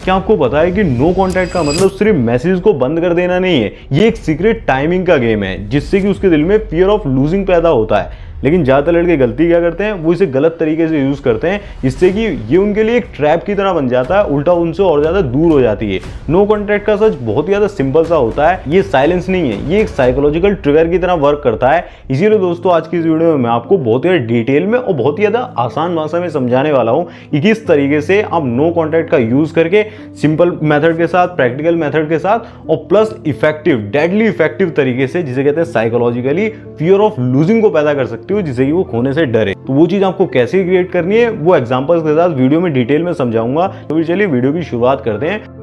क्या आपको पता है कि नो कॉन्टैक्ट का मतलब सिर्फ मैसेज को बंद कर देना नहीं है, ये एक सीक्रेट टाइमिंग का गेम है जिससे कि उसके दिल में फियर ऑफ लूजिंग पैदा होता है। लेकिन ज़्यादातर लड़के गलती क्या करते हैं, वो इसे गलत तरीके से यूज़ करते हैं, इससे कि ये उनके लिए एक ट्रैप की तरह बन जाता है, उल्टा उनसे और ज़्यादा दूर हो जाती है। नो कॉन्टैक्ट का सच बहुत ही ज़्यादा सिंपल सा होता है, ये साइलेंस नहीं है, ये एक साइकोलॉजिकल ट्रिगर की तरह वर्क करता है। इसीलिए दोस्तों आज की इस वीडियो में मैं आपको बहुत ही डिटेल में और बहुत ही ज़्यादा आसान भाषा में समझाने वाला हूँ कि किस तरीके से आप नो कॉन्टैक्ट का यूज़ करके सिंपल मेथड के साथ, प्रैक्टिकल मेथड के साथ और प्लस इफेक्टिव, डेडली इफेक्टिव तरीके से, जिसे कहते हैं साइकोलॉजिकली फियर ऑफ लूजिंग को पैदा कर सकते हो, जिसे कि वो खोने से डरे। तो वो चीज आपको कैसे क्रिएट करनी है वो एग्जांपल्स के साथ वीडियो में डिटेल में समझाऊंगा। तो फिर चलिए वीडियो की शुरुआत करते हैं।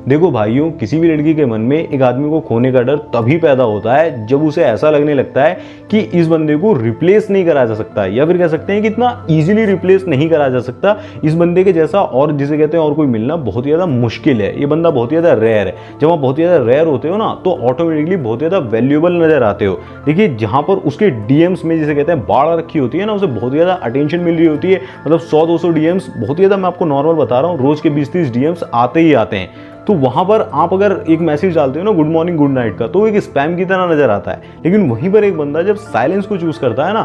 देखो भाइयों, किसी भी लड़की के मन में एक आदमी को खोने का डर तभी पैदा होता है जब उसे ऐसा लगने लगता है कि इस बंदे को रिप्लेस नहीं करा जा सकता, या फिर कह सकते हैं कि इतना इजीली रिप्लेस नहीं करा जा सकता। इस बंदे के जैसा और जिसे कहते हैं और कोई मिलना बहुत ही ज़्यादा मुश्किल है, ये बंदा बहुत ही ज़्यादा रेयर है। जब आप बहुत ही ज़्यादा रेयर होते हो ना तो ऑटोमेटिकली बहुत ही ज़्यादा वैल्यूएबल नजर आते हो। देखिए, जहाँ पर उसके डीएम्स में जिसे कहते हैं बाढ़ रखी होती है ना, उसे बहुत ही ज़्यादा अटेंशन मिल रही होती है, मतलब 100-200 डीएम्स, बहुत ही ज़्यादा, मैं आपको नॉर्मल बता रहा हूँ, रोज के 20-30 डीएम्स आते ही आते हैं। तो वहां पर आप अगर एक मैसेज डालते हो ना गुड मॉर्निंग गुड नाइट का, तो वो एक स्पैम की तरह नजर आता है। लेकिन वहीं पर एक बंदा जब साइलेंस को चूज करता है ना,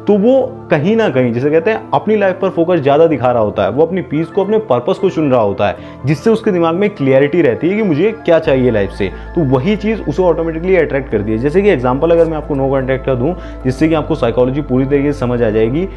तो वो कहीं ना कहीं जिसे कहते हैं अपनी लाइफ पर फोकस ज्यादा दिखा रहा होता है, वो अपनी पीस को, अपने पर्पस को चुन रहा होता है, जिससे उसके दिमाग में क्लियरिटी रहती है कि मुझे क्या चाहिए लाइफ से। तो वही चीज उसे ऑटोमेटिकली अट्रैक्ट करती है। जैसे कि एग्जांपल अगर मैं आपको नो कॉन्टैक्ट का दूं, जिससे कि आपको साइकोलॉजी पूरी तरीके से समझ आ जाएगी।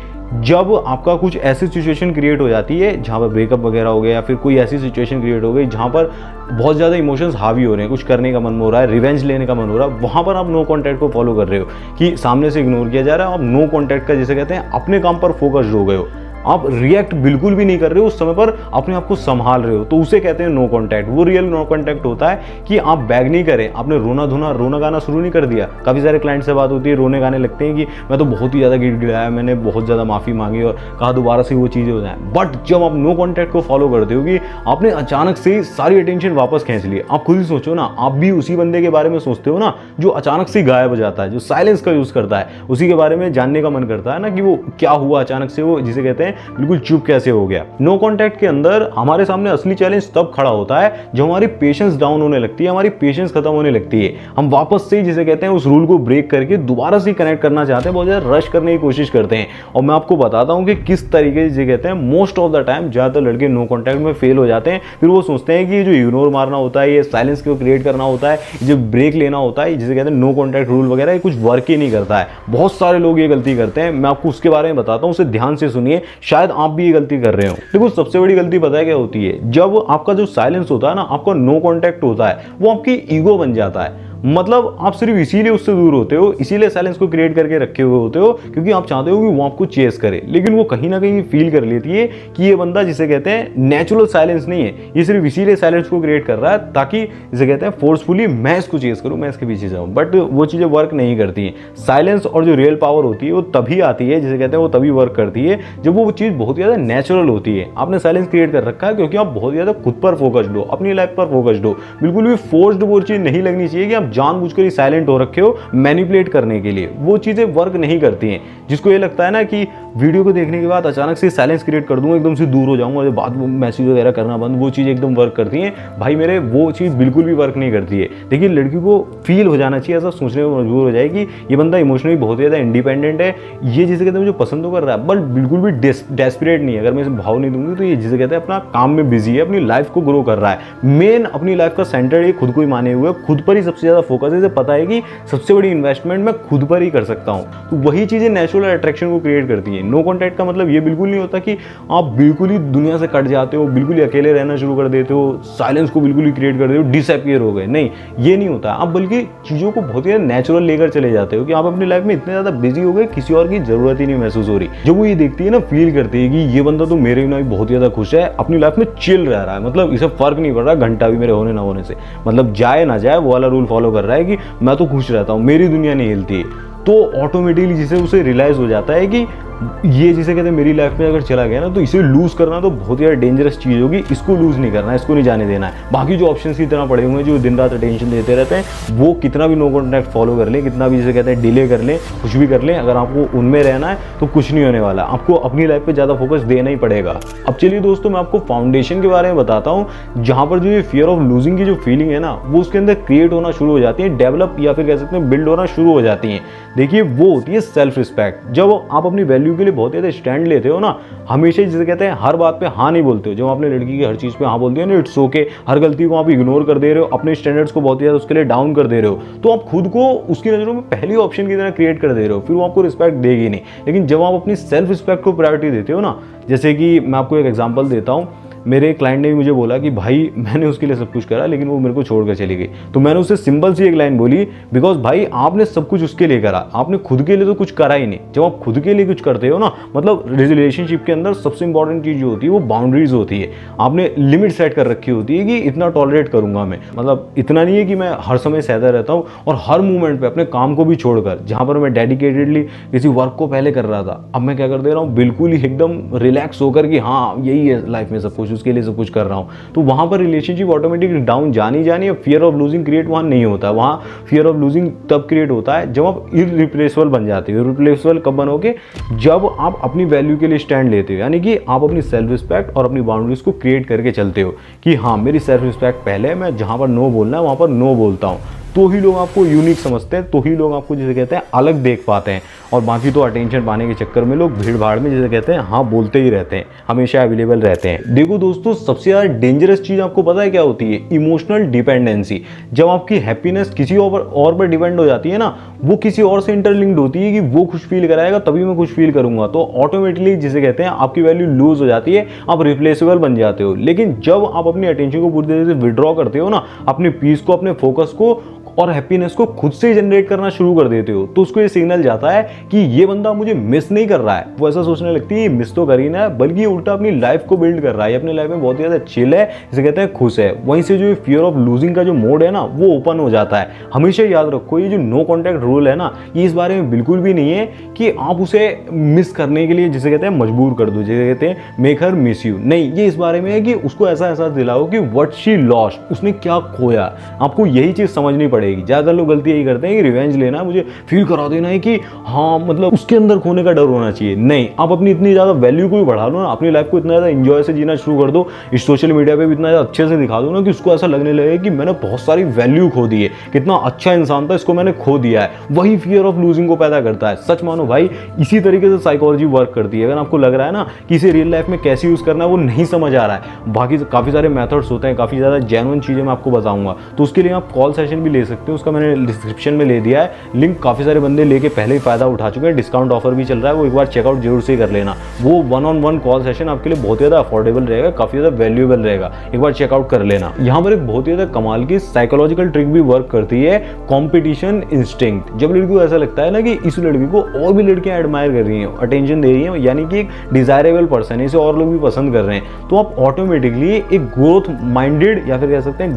जब आपका कुछ ऐसी सिचुएशन क्रिएट हो जाती है जहाँ पर ब्रेकअप वगैरह हो गया, या फिर कोई ऐसी सिचुएशन क्रिएट हो गई जहाँ पर बहुत ज़्यादा इमोशंस हावी हो रहे हैं, कुछ करने का मन हो रहा है, रिवेंज लेने का मन हो रहा है, वहाँ पर आप नो कॉन्टैक्ट को फॉलो कर रहे हो कि सामने से इग्नोर किया जा रहा है, आप नो कॉन्टैक्ट का जिसे कहते हैं अपने काम पर फोकस्ड हो गए हो, आप रिएक्ट बिल्कुल भी नहीं कर रहे हो, उस समय पर अपने आप को संभाल रहे हो, तो उसे कहते हैं नो कॉन्टैक्ट। वो रियल नो कॉन्टैक्ट होता है कि आप बैग नहीं करें, आपने रोना गाना शुरू नहीं कर दिया। काफ़ी सारे क्लाइंट से बात होती है, रोने गाने लगते हैं कि मैं तो बहुत ही ज़्यादा गिड़गिड़ाया, मैंने बहुत ज़्यादा माफ़ी मांगी और कहा दोबारा से वो चीज़ें हो जाएं। बट जब आप नो कॉन्टैक्ट को फॉलो करते हो कि आपने अचानक से सारी अटेंशन वापस खींच ली, आप खुद ही सोचो ना, आप भी उसी बंदे के बारे में सोचते हो ना जो अचानक से गायब हो जाता है, जो साइलेंस का यूज़ करता है, उसी के बारे में जानने का मन करता है ना कि वो क्या हुआ अचानक से, वो जिसे कहते हैं बिल्कुल चुप कैसे हो गया। नो कॉन्टैक्ट के अंदर हमारे सामने असली चैलेंज तब खड़ा होता है जब हमारी पेशेंस डाउन होने लगती है, हमारी पेशेंस खत्म होने लगती है। हम वापस से जिसे कहते हैं उस रूल को ब्रेक करके दोबारा से कनेक्ट करना चाहते हैं, बहुत ज्यादा रश करने की कोशिश करते हैं। और मैं आपको बताता हूं कि किस तरीके से कहते हैं मोस्ट ऑफ द टाइम ज्यादातर लड़के नो कॉन्टैक्ट में फेल हो जाते हैं। फिर वो सोचते हैं कि जो इग्नोर मारना होता है, ये साइलेंस को क्रिएट करना होता है, जो ब्रेक लेना होता है, जिसे कहते हैं नो कॉन्टैक्ट रूल वगैरह, ये कुछ वर्क ही नहीं करता है। बहुत सारे लोग ये गलती करते हैं, मैं आपको उसके बारे में बताता हूं, उसे ध्यान से सुनिए, शायद आप भी ये गलती कर रहे हो। देखो, सबसे बड़ी गलती पता है क्या होती है, जब आपका जो साइलेंस होता है ना, आपका नो कॉन्टैक्ट होता है, वो आपकी ईगो बन जाता है। मतलब आप सिर्फ इसीलिए उससे दूर होते हो, इसीलिए साइलेंस को क्रिएट करके रखे हुए होते हो क्योंकि आप चाहते हो कि वो आपको चेस करे। लेकिन वो कहीं ना कहीं फील कर लेती है कि ये बंदा जिसे कहते हैं नेचुरल साइलेंस नहीं है, ये सिर्फ इसीलिए साइलेंस को क्रिएट कर रहा है ताकि जिसे कहते हैं फोर्सफुली मैं इसको चेस करूं, मैं इसके पीछे जाऊं। बट वो चीज़ें वर्क नहीं करती हैं। साइलेंस और जो रियल पावर होती है वो तभी आती है, जिसे कहते हैं वो तभी वर्क करती है जब वो चीज़ बहुत ज़्यादा नेचुरल होती है। आपने साइलेंस क्रिएट कर रखा है क्योंकि आप बहुत ज़्यादा खुद पर फोकस्ड हो, अपनी लाइफ पर फोकस्ड हो। बिल्कुल भी फोर्स्ड वो चीज़ नहीं लगनी चाहिए कि आप जानबूझकर साइलेंट हो रखे हो मैनिपुलेट करने के लिए, वो चीजें वर्क नहीं करती हैं। जिसको ये लगता है ना कि वीडियो को देखने के बाद अचानक से साइलेंस क्रिएट कर दूंगा, एकदम से दूर हो जाऊंगा, जो बाद में मैसेज वगैरह करना बंद, वो चीज़ एकदम वर्क करती हैं भाई मेरे, वो चीज़ बिल्कुल भी वर्क नहीं करती है। देखिए, लड़की को फील हो जाना चाहिए, ऐसा सोचने को मजबूर हो जाए कि ये बंदा इमोशनली बहुत ज़्यादा इंडिपेंडेंट है, ये जिसे कहते हैं मुझे पसंद तो कर रहा है बट बिल्कुल भी डेस्परेट नहीं है। अगर मैं इसे भाव नहीं दूंगी तो ये जिसे कहते हैं अपना काम में बिजी है, अपनी लाइफ को ग्रो कर रहा है। मेन अपनी लाइफ का सेंटर ये खुद को ही माने हुए, खुद पर ही सबसे ज़्यादा फोकस है, इसे पता है कि सबसे बड़ी इन्वेस्टमेंट मैं खुद पर ही कर सकता हूं। तो वही चीजें नेचुरल अट्रैक्शन को क्रिएट करती हैं। नो कॉन्टैक्ट का मतलब ये बिल्कुल नहीं होता कि आप बिल्कुल ही दुनिया से कट जाते हो, बिल्कुल ही अकेले रहना शुरू कर देते हो, साइलेंस को बिल्कुल ही क्रिएट कर देते हो, डिसअपीयर हो गए, नहीं, ये नहीं होता। आप बल्कि चीजों को बहुत ही नेचुरल लेकर चले जाते हो कि आप अपनी लाइफ में इतने ज्यादा बिजी हो गए, किसी और की जरूरत ही नहीं महसूस हो रही। जब वो ये देखती है ना, फील करती है कि ये बंदा तो मेरे बिना बहुत ज्यादा खुश है, अपनी लाइफ में चिल रह रहा है, मतलब इसे फर्क नहीं पड़ रहा घंटा भी मेरे होने ना होने से, मतलब जाए ना जाए वो वाला रूल फॉलो कर रहा है कि मैं तो खुश रहता हूँ, मेरी दुनिया नहीं हिलती, तो ऑटोमेटिकली जिसे उसे रियलाइज हो जाता है कि ये जिसे कहते हैं मेरी लाइफ में अगर चला गया ना, तो इसे लूज करना तो बहुत ही ज़्यादा डेंजरस चीज़ होगी। इसको लूज नहीं करना है, इसको नहीं जाने देना है। बाकी जो ऑप्शन की तरह पड़े हुए हैं, जो दिन रात अटेंशन देते रहते हैं, वो कितना भी नो कॉन्टैक्ट फॉलो कर ले, कितना भी जिसे कहते हैं डिले कर लें, कुछ भी कर लें, अगर आपको उनमें रहना है तो कुछ नहीं होने वाला। आपको अपनी लाइफ पे ज़्यादा फोकस देना ही पड़ेगा। अब चलिए दोस्तों, मैं आपको फाउंडेशन के बारे में बताता हूँ, जहाँ पर जो ये फियर ऑफ लूजिंग की जो फीलिंग है ना, वो उसके अंदर क्रिएट होना शुरू हो जाती है, डेवलप या फिर कह सकते हैं बिल्ड होना शुरू हो जाती है। देखिए, वो होती है सेल्फ रिस्पेक्ट। जब आप अपनी वैल्यू के लिए बहुत ज़्यादा स्टैंड लेते हो ना, हमेशा जिसे कहते हैं हर बात पे हाँ नहीं बोलते हो। जब आपने लड़की की हर चीज़ पे हाँ बोलते हो ना, इट्स ओके, हर गलती को आप इग्नोर कर दे रहे हो, अपने स्टैंडर्ड्स को बहुत ज़्यादा उसके लिए डाउन कर दे रहे हो, तो आप खुद को उसकी नज़रों में पहली ऑप्शन की तरह क्रिएट कर दे रहे हो, फिर वो आपको रिस्पेक्ट देगी नहीं। लेकिन जब आप अपनी सेल्फ रिस्पेक्ट को प्रायोरिटी देते हो ना, जैसे कि मैं आपको एक एग्जांपल देता हूँ, मेरे क्लाइंट ने भी मुझे बोला कि भाई मैंने उसके लिए सब कुछ करा लेकिन वो मेरे को छोड़कर चली गई। तो मैंने उससे सिंपल सी एक लाइन बोली, बिकॉज भाई आपने सब कुछ उसके लिए करा, आपने खुद के लिए तो कुछ करा ही नहीं। जब आप खुद के लिए कुछ करते हो ना, मतलब रिलेशनशिप के अंदर सबसे इंपॉर्टेंट चीज़ जो होती है वो बाउंड्रीज होती है। आपने लिमिट सेट कर रखी होती है कि इतना टॉलरेट करूंगा मैं, मतलब इतना नहीं है कि मैं हर समय सहता रहता हूँ और हर मूवमेंट पे अपने काम को भी छोड़कर, जहाँ पर मैं डेडिकेटेडली किसी वर्क को पहले कर रहा था, अब मैं क्या कर दे रहा हूँ, बिल्कुल ही एकदम रिलैक्स होकर कि हाँ यही है लाइफ में सब कुछ, उसके लिए सब कुछ कर रहा हूँ। तो वहां पर रिलेशनशिप ऑटोमेटिक डाउन जानी जानी, फियर ऑफ लूजिंग क्रिएट वहां नहीं होता है। वहां फियर ऑफ लूजिंग तब क्रिएट होता है जब आप इररिप्लेसेबल बन जाते हो। इररिप्लेसेबल कब बनोगे, जब आप अपनी वैल्यू के लिए स्टैंड लेते हो, यानी कि आप अपनी सेल्फ रिस्पेक्ट और अपनी बाउंड्रीज को क्रिएट करके चलते हो कि हाँ मेरी सेल्फ रिस्पेक्ट पहले है, मैं जहां पर नो बोलना है वहां पर नो बोलता हूं। तो ही लोग आपको यूनिक समझते हैं, तो ही लोग आपको जिसे कहते हैं अलग देख पाते हैं। और बाकी तो अटेंशन पाने के चक्कर में लोग भीड़ भाड़ में जिसे कहते हैं हाँ बोलते ही रहते हैं, हमेशा अवेलेबल रहते हैं। देखो दोस्तों, सबसे ज़्यादा डेंजरस चीज़ आपको पता है क्या होती है, इमोशनल डिपेंडेंसी। जब आपकी हैप्पीनेस किसी और पर डिपेंड हो जाती है ना, वो किसी और से इंटरलिंक्ड होती है कि वो खुश फील कराएगा तभी मैं खुश फील करूंगा, तो ऑटोमेटिकली जिसे कहते हैं आपकी वैल्यू लूज हो जाती है, आप रिप्लेसेबल बन जाते हो। लेकिन जब आप अपनी अटेंशन को पूरी तरह से विड्रॉ करते हो ना, अपने पीस को, अपने फोकस को और हैप्पीनेस को खुद से जनरेट करना शुरू कर देते हो, तो उसको ये सिग्नल जाता है कि ये बंदा मुझे मिस नहीं कर रहा है। वो ऐसा सोचने लगती है मिस तो कर ही ना, बल्कि उल्टा अपनी लाइफ को बिल्ड कर रहा है, अपनी लाइफ में बहुत ज़्यादा चिल है, जिसे कहते हैं खुश है। वहीं से जो फियर ऑफ लूजिंग का जो मोड है ना, वो ओपन हो जाता है। हमेशा याद रखो, ये जो नो कॉन्टैक्ट रूल है ना, ये इस बारे में बिल्कुल भी नहीं है कि आप उसे मिस करने के लिए जिसे कहते हैं मजबूर कर दो, जिसे कहते हैं मेक हर मिस यू। नहीं, ये इस बारे में है कि उसको ऐसा एहसास दिलाओ कि व्हाट शी लॉस्ट, उसने क्या खोया। आपको यही चीज़ समझनी पड़ेगी। ज़्यादा लोग गलती यही करते हैं कि रिवेंज लेना है, मुझे फील करा देना है कि हाँ मतलब उसके अंदर खोने का डर होना चाहिए। नहीं, आप अपनी इतनी ज़्यादा वैल्यू को भी बढ़ा लो ना, अपनी लाइफ को इतना ज़्यादा एंजॉय से जीना शुरू कर दो, इस सोशल मीडिया पे भी इतना ज़्यादा अच्छे से दिखा दो ना कि उसको ऐसा लगने लगे कि मैंने बहुत सारी वैल्यू खो दी है, कितना अच्छा इंसान था, इसको मैंने खो दिया है। वही फियर ऑफ लूजिंग को पैदा करता है। सच मानो भाई, इसी तरीके से साइकोलॉजी वर्क करती है। अगर आपको लग रहा है ना कि इसे रियल लाइफ में कैसे यूज़ करना है वो नहीं समझ आ रहा है, बाकी काफ़ी सारे मेथड्स होते हैं, काफ़ी ज़्यादा जेन्युइन चीज़ें मैं आपको बताऊंगा, तो उसके लिए आप कॉल सेशन भी ले सकते हो। उसका मैंने डिस्क्रिप्शन में ले दिया है लिंक, काफ़ी सारे बंदे लेके पहले ही फायदा उठा चुके हैं, डिस्काउंट ऑफर भी चल रहा है, वो एक बार चेकआउट जरूर से कर लेना। वो 1-on-1 कॉल सेशन आपके लिए बहुत ज़्यादा अफोर्डेबल रहेगा, काफ़ी ज़्यादा वैल्यूएबल रहेगा, एक बार चेकआउट कर लेना। यहाँ पर एक बहुत ही ज़्यादा कमाल की साइकोलॉजिकल ट्रिक भी वर्क करती है, कॉम्पिटिशन इंस्टिंक्ट। जब लड़की को ऐसा लगता है ना कि इस लड़की को और भी लड़कियां एडमायर कर रही हैं, अटेंशन दे रही हैं, यानी कि एक डिजायरेबल पर्सन है, इसे और लोग भी पसंद कर रहे हैं, तो आप ऑटोमेटिकली एक ग्रोथ माइंडेड या फिर कह सकते हैं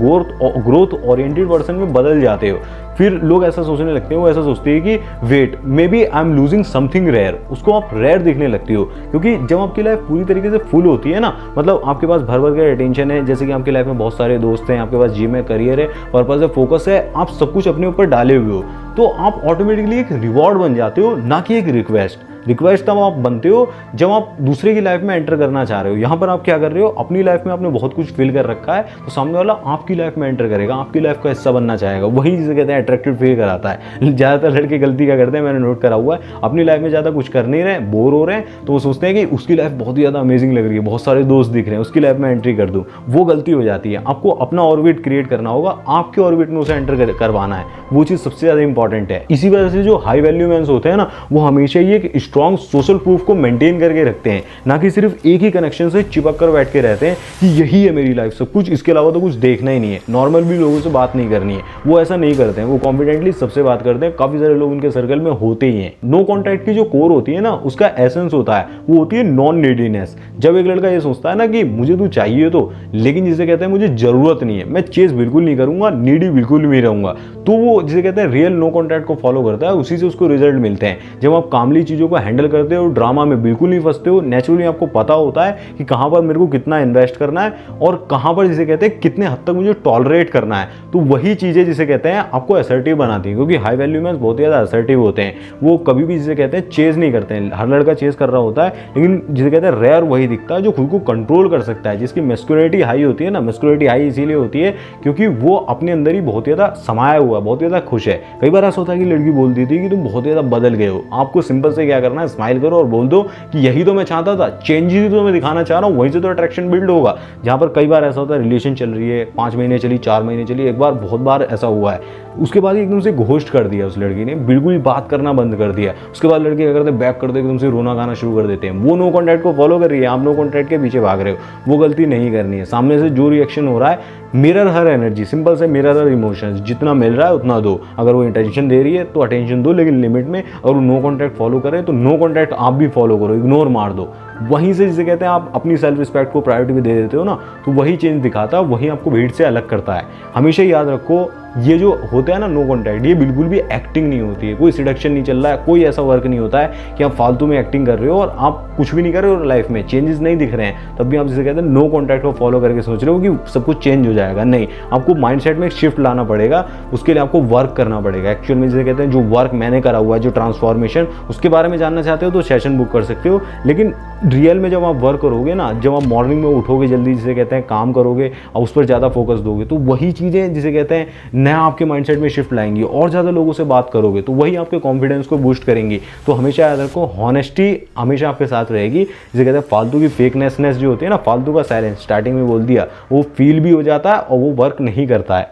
ग्रोथ ओरिएंटेड पर्सन में बदल जाते हो। फिर लोग ऐसा सोचने लगते हैं, वो ऐसा सोचते हैं कि wait maybe I am losing something rare, उसको आप रेयर दिखने लगती हो। क्योंकि जब आपकी लाइफ पूरी तरीके से फुल होती है ना, मतलब आपके पास भर भर के अटेंशन है, जैसे कि आपकी लाइफ में बहुत सारे दोस्त हैं, आपके पास जिम है, करियर है, पर्पस है, फोकस है, आप सब कुछ अपने ऊपर डाले हुए हो, तो आप ऑटोमेटिकली एक रिवॉर्ड बन जाते हो, ना कि एक रिक्वेस्ट तब आप बनते हो जब आप दूसरे की लाइफ में एंटर करना चाह रहे हो। यहाँ पर आप क्या कर रहे हो, अपनी लाइफ में आपने बहुत कुछ फील कर रखा है, तो सामने वाला आपकी लाइफ में एंटर करेगा, आपकी लाइफ का हिस्सा बनना चाहेगा, वही जिसे कहते हैं अट्रैक्टिव फील कराता है। ज़्यादातर लड़के गलती क्या करते हैं, मैंने नोट करा हुआ है, अपनी लाइफ में ज़्यादा कुछ कर नहीं रहे, बोर हो रहे हैं, तो वो सोचते हैं कि उसकी लाइफ बहुत ही ज़्यादा अमेजिंग लग रही है, बहुत सारे दोस्त दिख रहे हैं, उसकी लाइफ में एंट्री कर दूँ। वो गलती हो जाती है। आपको अपना ऑर्बिट क्रिएट करना होगा, आपके ऑर्बिट में उसे एंटर करवाना है, वो चीज़ सबसे ज़्यादा इंपॉर्टेंट है। इसी वजह से जो हाई वैल्यू मैन्स होते हैं ना, वो हमेशा ही एक स्ट्रॉन्ग सोशल प्रूफ को मेंटेन करके रखते हैं, ना कि सिर्फ एक ही कनेक्शन से चिपक कर बैठ के रहते हैं कि यही है मेरी लाइफ सब कुछ, इसके अलावा तो कुछ देखना ही नहीं है, नॉर्मल भी लोगों से बात नहीं करनी है। वो ऐसा नहीं करते हैं, वो कॉन्फिडेंटली सबसे बात करते हैं। काफी सारे लोग उनके सर्कल में होते ही हैं। नो कॉन्टैक्ट की जो कोर होती है ना, उसका एसेंस होता है, वो होती है नॉन नीडीनेस। जब एक लड़का ये सोचता है ना कि मुझे तू चाहिए तो, लेकिन जिसे कहते हैं मुझे जरूरत नहीं है, मैं चेस बिल्कुल नहीं करूंगा, नीडी बिल्कुल भी रहूंगा, तो वो जिसे कहते हैं रियल नो कॉन्टैक्ट को फॉलो करता है, उसी से उसको रिजल्ट मिलते हैं। जब आप कामली चीजों को हैंडल करते हो, ड्रामा में बिल्कुल नहीं फंसते हो, नेचुरली आपको पता होता है कि कहाँ पर मेरे को कितना इन्वेस्ट करना है और कहाँ पर जिसे कहते हैं कितने हद तक मुझे टॉलरेट करना है। तो वही चीज़ें जिसे कहते हैं आपको असर्टिव बनाती हैं, क्योंकि हाई वैल्यू मैन बहुत ज़्यादा असर्टिव होते हैं। वो कभी भी जिसे कहते हैं चेज नहीं करते हैं। हर लड़का चेज कर रहा होता है, लेकिन जिसे कहते हैं रेयर वही दिखता है जो खुद को कंट्रोल कर सकता है, जिसकी मैस्कुलिनिटी हाई होती है ना। मैस्कुलिनिटी हाई इसीलिए होती है क्योंकि वो अपने अंदर ही बहुत ज़्यादा समाया हुआ है, बहुत ज़्यादा खुश है। कई बार ऐसा होता है कि लड़की बोलती थी कि तुम बहुत ज़्यादा बदल गए हो। आपको सिंपल से क्या करना है, स्माइल करो और बोल दो कि यही तो मैं चाहता था, चेंजेस तो मैं दिखाना चाह रहा हूँ, वहीं से तो अट्रैक्शन बिल्ड होगा। जहाँ पर कई बार ऐसा होता है रिलेशन चल रही है, 5 महीने चली, 4 महीने चली, एक बार बहुत बार ऐसा हुआ है, उसके बाद एकदम से घोस्ट कर दिया उस लड़की ने, बिल्कुल बात करना बंद कर दिया। उसके बाद लड़के क्या करते हैं, बैक करते एकदम से रोना गाना शुरू कर देते हैं। वो नो कॉन्टैक्ट को फॉलो कर रही है, आप नो कॉन्टैक्ट के पीछे भाग रहे हो। वो गलती नहीं करनी है। सामने से जो रिएक्शन हो रहा है, मिरर हर एनर्जी, सिंपल से मिरर हर इमोशंस, जितना मिल रहा है उतना दो। अगर वो अटेंशन दे रही है तो अटेंशन दो, लेकिन लिमिट में। अगर वो नो कॉन्टैक्ट फॉलो करे तो नो कॉन्टैक्ट आप भी फॉलो करो, इग्नोर मार दो। वहीं से जिसे कहते हैं आप अपनी सेल्फ रिस्पेक्ट को प्रायोरिटी भी दे देते हो ना, तो वही चेंज दिखाता है, वही आपको भीड़ से अलग करता है। हमेशा याद रखो, ये जो होता है ना नो कॉन्टैक्ट, ये बिल्कुल भी एक्टिंग नहीं होती है। कोई सिडक्शन नहीं चल रहा है, कोई ऐसा वर्क नहीं होता है कि आप फालतू में एक्टिंग कर रहे हो और आप कुछ भी नहीं कर रहे हो, लाइफ में चेंजेस नहीं दिख रहे हैं, तब भी आप जिसे कहते हैं नो कॉन्टैक्ट को फॉलो करके सोच रहे हो कि सब कुछ चेंज हो जाएगा। नहीं, आपको माइंडसेट में एक शिफ्ट लाना पड़ेगा, उसके लिए आपको वर्क करना पड़ेगा। एक्चुअल में जिसे कहते हैं जो वर्क मैंने करा हुआ है, जो ट्रांसफॉर्मेशन, उसके बारे में जानना चाहते हो तो सेशन बुक कर सकते हो। लेकिन रियल में जब आप वर्क करोगे ना, जब आप मॉर्निंग में उठोगे जल्दी, जिसे कहते हैं काम करोगे और उस पर ज़्यादा फोकस दोगे, तो वही चीज़ें जिसे कहते हैं नया आपके माइंडसेट में शिफ्ट लाएंगी। और ज़्यादा लोगों से बात करोगे तो वही आपके कॉन्फिडेंस को बूस्ट करेंगी। तो हमेशा याद रखो, हॉनेस्टी हमेशा आपके साथ रहेगी। जिसे कहते हैं फालतू की फेकनेसनेस जो होती है ना, फालतू का साइलेंस, स्टार्टिंग में बोल दिया, वो फील भी हो जाता है और वो वर्क नहीं करता है।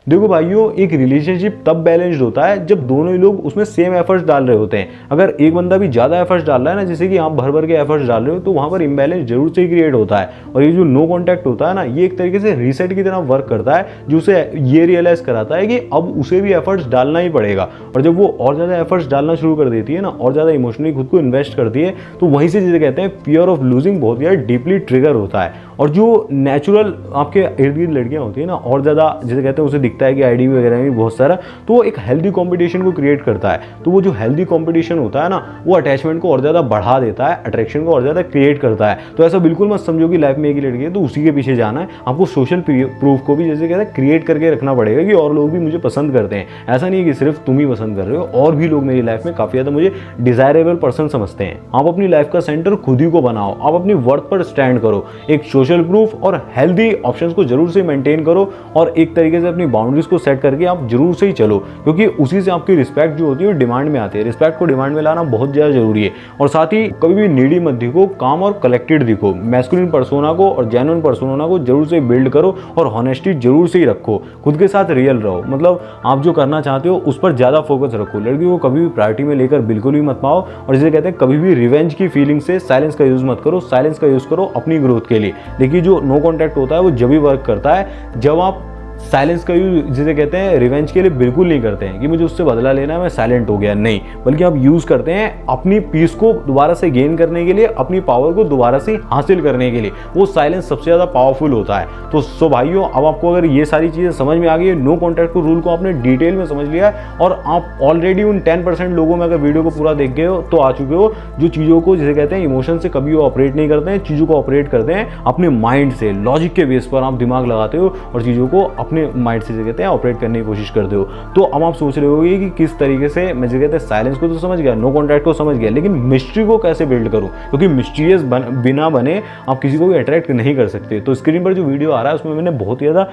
देखो भाइयों, एक रिलेशनशिप तब बैलेंस्ड होता है जब दोनों ही लोग उसमें सेम एफर्ट्स डाल रहे होते हैं। अगर एक बंदा भी ज़्यादा एफर्ट्स डाल रहा है ना, जैसे कि आप भर भर के एफर्ट्स डाल रहे हो, तो वहाँ पर इम्बैलेंस जरूर से क्रिएट होता है। और ये जो नो कॉन्टैक्ट होता है ना, ये एक तरीके से रीसेट की तरह वर्क करता है, जो उसे ये रियलाइज कराता है कि अब उसे भी एफर्ट्स डालना ही पड़ेगा। और जब वो और ज़्यादा एफर्ट्स डालना शुरू कर देती है ना, और ज़्यादा इमोशनली खुद को इन्वेस्ट करती है, तो वहीं से जिसे कहते हैं फियर ऑफ लूजिंग बहुत ज़्यादा डीपली ट्रिगर होता है। और जो नेचुरल आपके इर्द गिर्द लड़कियाँ होती है ना, और ज़्यादा जिसे कहते हैं उसे दिखता है कि आईडी वगैरह में बहुत सारा, तो वो एक हेल्दी कंपटीशन को क्रिएट करता है। तो वो जो हेल्दी कंपटीशन होता है ना, वो अटैचमेंट को और ज़्यादा बढ़ा देता है, अट्रैक्शन को और ज़्यादा क्रिएट करता है। तो ऐसा बिल्कुल मत समझो कि लाइफ में एक ही लड़की है तो उसी के पीछे जाना है। आपको सोशल प्रूफ को भी जैसे कहते हैं क्रिएट करके रखना पड़ेगा कि और लोग भी मुझे पसंद करते हैं। ऐसा नहीं है कि सिर्फ तुम ही पसंद कर रहे हो, और भी लोग मेरी लाइफ में काफ़ी ज़्यादा मुझे डिजायरेबल पर्सन समझते हैं। आप अपनी लाइफ का सेंटर खुद ही को बनाओ, आप अपनी वर्थ पर स्टैंड करो, एक सोशल प्रूफ और हेल्दी ऑप्शंस को जरूर से मेंटेन करो, और एक तरीके से अपनी बाउंड्रीज को सेट करके आप जरूर से ही चलो, क्योंकि उसी से आपकी रिस्पेक्ट जो होती है वो डिमांड में आती है। रिस्पेक्ट को डिमांड में लाना बहुत ज़्यादा जरूरी है। और साथ ही कभी भी नीडी मत दिखो, काम और कलेक्टेड दिखो। मैस्कुलिन पर्सोना को और जेन्युइन पर्सोना को जरूर से बिल्ड करो, और हॉनेस्टी जरूर से ही रखो। खुद के साथ रियल रहो, मतलब आप जो करना चाहते हो उस पर ज़्यादा फोकस रखो। लड़की को कभी भी प्रायोरिटी में लेकर बिल्कुल भी मत पाओ। और जिसे कहते हैं कभी भी रिवेंज की फीलिंग से साइलेंस का यूज़ मत करो। साइलेंस का यूज़ करो अपनी ग्रोथ के लिए। देखिए, जो नो कॉन्टैक्ट होता है वो जब भी वर्क करता है जब आप साइलेंस का यूज जिसे कहते हैं रिवेंज के लिए बिल्कुल नहीं करते हैं कि मुझे उससे बदला लेना है, मैं साइलेंट हो गया, नहीं, बल्कि आप यूज करते हैं अपनी पीस को दोबारा से गेन करने के लिए, अपनी पावर को दोबारा से हासिल करने के लिए। वो साइलेंस सबसे ज्यादा पावरफुल होता है। तो सो भाइयों, अब आपको अगर ये सारी चीजें समझ में आ गई है, नो कॉन्टैक्ट को रूल को आपने डिटेल में समझ लिया है, और आप ऑलरेडी उन 10% लोगों में अगर वीडियो को पूरा देख गए हो तो आ चुके हो, जो चीजों को जिसे कहते हैं इमोशन से कभी वो ऑपरेट नहीं करते हैं, चीजों को ऑपरेट करते हैं अपने माइंड से, लॉजिक के बेस पर आप दिमाग लगाते हो और चीजों को अपने माइंड से कहते हैं ऑपरेट करने की कोशिश करते हो। तो अब आप सोच रहे होगे कि किस तरीके से, मैं जो कहते हैं साइलेंस को तो समझ गया, नो कॉन्टैक्ट को समझ गया, लेकिन मिस्ट्री को कैसे बिल्ड करूं, क्योंकि मिस्टीरियस बिना बने आप किसी को भी अट्रैक्ट नहीं कर सकते। तो स्क्रीन पर जो वीडियो आ रहा है उसमें मैंने बहुत ही ज़्यादा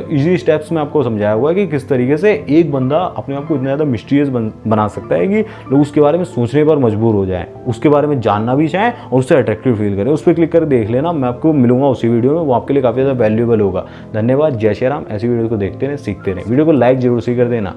इजी स्टेप्स में आपको समझाया हुआ है कि किस तरीके से एक बंदा अपने आप को इतना ज़्यादा मिस्टीरियस बना सकता है कि लोग उसके बारे में सोचने पर मजबूर हो जाएं, उसके बारे में जानना भी चाहें और उससे अट्रैक्टिव फील करें। उस पर क्लिक कर देख लेना, मैं आपको मिलूंगा उसी वीडियो में, वो आपके लिए काफ़ी ज़्यादा वैल्यूएबल होगा। धन्यवाद, जय श्री राम। ऐसी वीडियो को देखते रहें, सीखते रहें। वीडियो को लाइक जरूर से कर देना।